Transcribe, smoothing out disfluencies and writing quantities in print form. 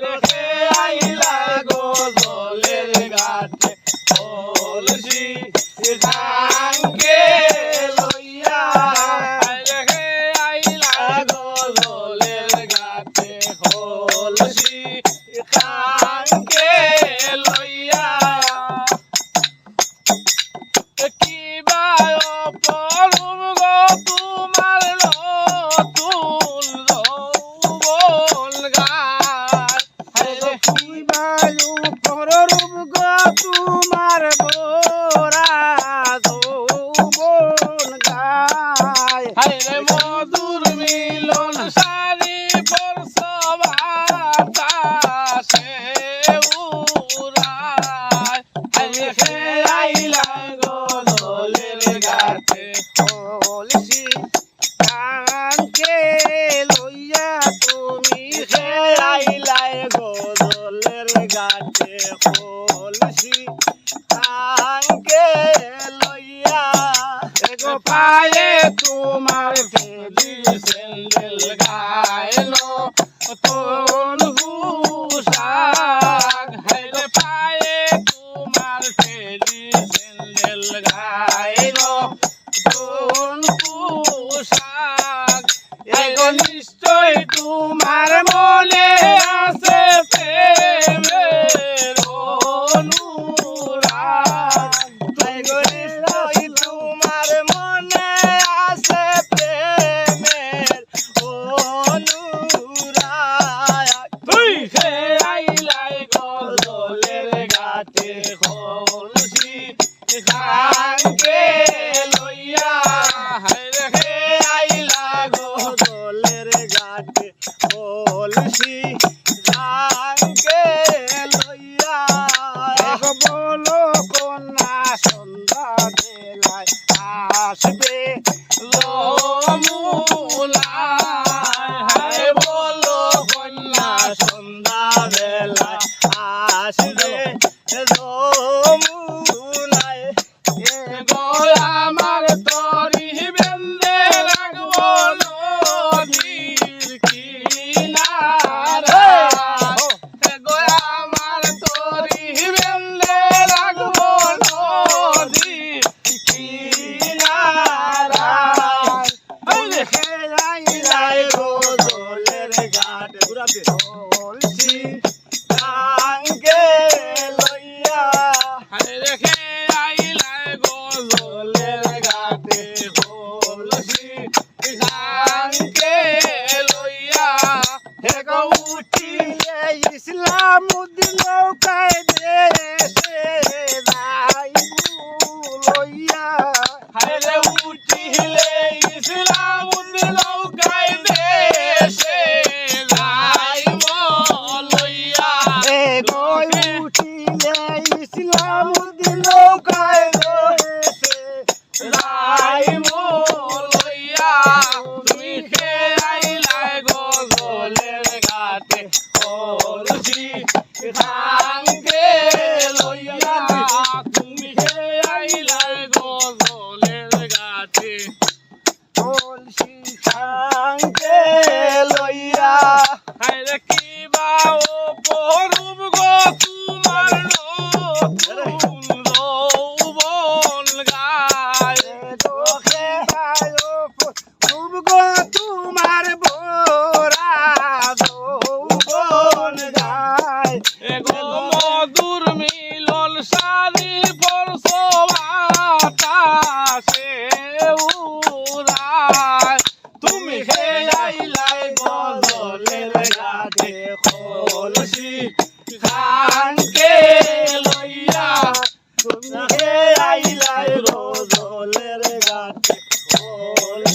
রেখে আইলা গজলের ঘাটে কলসি খানকে লইয়া রেখে আইলা গজলের ঘাটে কলসি খানকে লইয়া কিবা পরম গো তোমার নতুন যৌবন গায় কিবা পররূপ গো তোমার বোরা যৌবন গায় হায়রে মধুর মিলন সারি পরশবাতাসে উড়ায় রেখে আইলা গজলের ঘাটে কলসি কানকে লইয়া তুমি আইলাই গজলের ঘাটে কলসি খানকে লইয়া গো পায়ে তোমার ফেলি স্যান্ডেল গায়লো তোর হুশাক হাইরে পায়ে তোমার ফেলি স্যান্ডেল গায়লো তোর হুশাক এগো নিশ্চয় তোমার মনে আছে প্রেমের অনুরাগ এগো নিশ্চয় তোমার মনে আছে প্রেমের অনুরাগ তুই খেলাইলাই গজলের ঘাটে কলসি খানকে লইয়া রেখে আইলা গজলের ঘাটে কলসি খানকে লইয়া গো বলো কন্যা সন্ধ্যা বেলায় আসবে লোমুলায় বলো কন্যা সন্ধ্যা বেলা আসবে লোমুলায় গো আমার তরি বেন্দে রাখবো নদীর কিনারায় গো আমার তরি বেন্দে রাখবো নদীর কিনারায় রেখে আইলাই গজলের ঘাটে কলসি খানকে লইয়া রেখে আইলাই গজলের ঘাটে কলসি খানকে লইয়া হে গো উঠিলে ইসলাম নৌকায় দেশে যাইবু লইয়া হায়রে উঠিলে ইসলাম নৌকায় দেশে যাইব লইয়া এ গো উঠিলে ইসলাম নৌকায় দেশে যাইব লইয়া তুমি খেলাইলাই গজলের ঘাটে কলসি খানকে লইয়া তুমি খেলাইলাই গজলের ঘাটে কলসি খানকে লইয়া হায়রে কিবা অপরূপ গো তোমার নতুন যৌবন গায় চোখে আলো খুব গো তোমার বোরা যৌবন গায় এগো মধুর মিলন সারি পরশবাতাসে উড়ায় তুমি খেলাইলাই গজলের ঘাটে কলসি খানকে লইয়া তুমি খেলাইলাই গজলের ঘাটে কলসি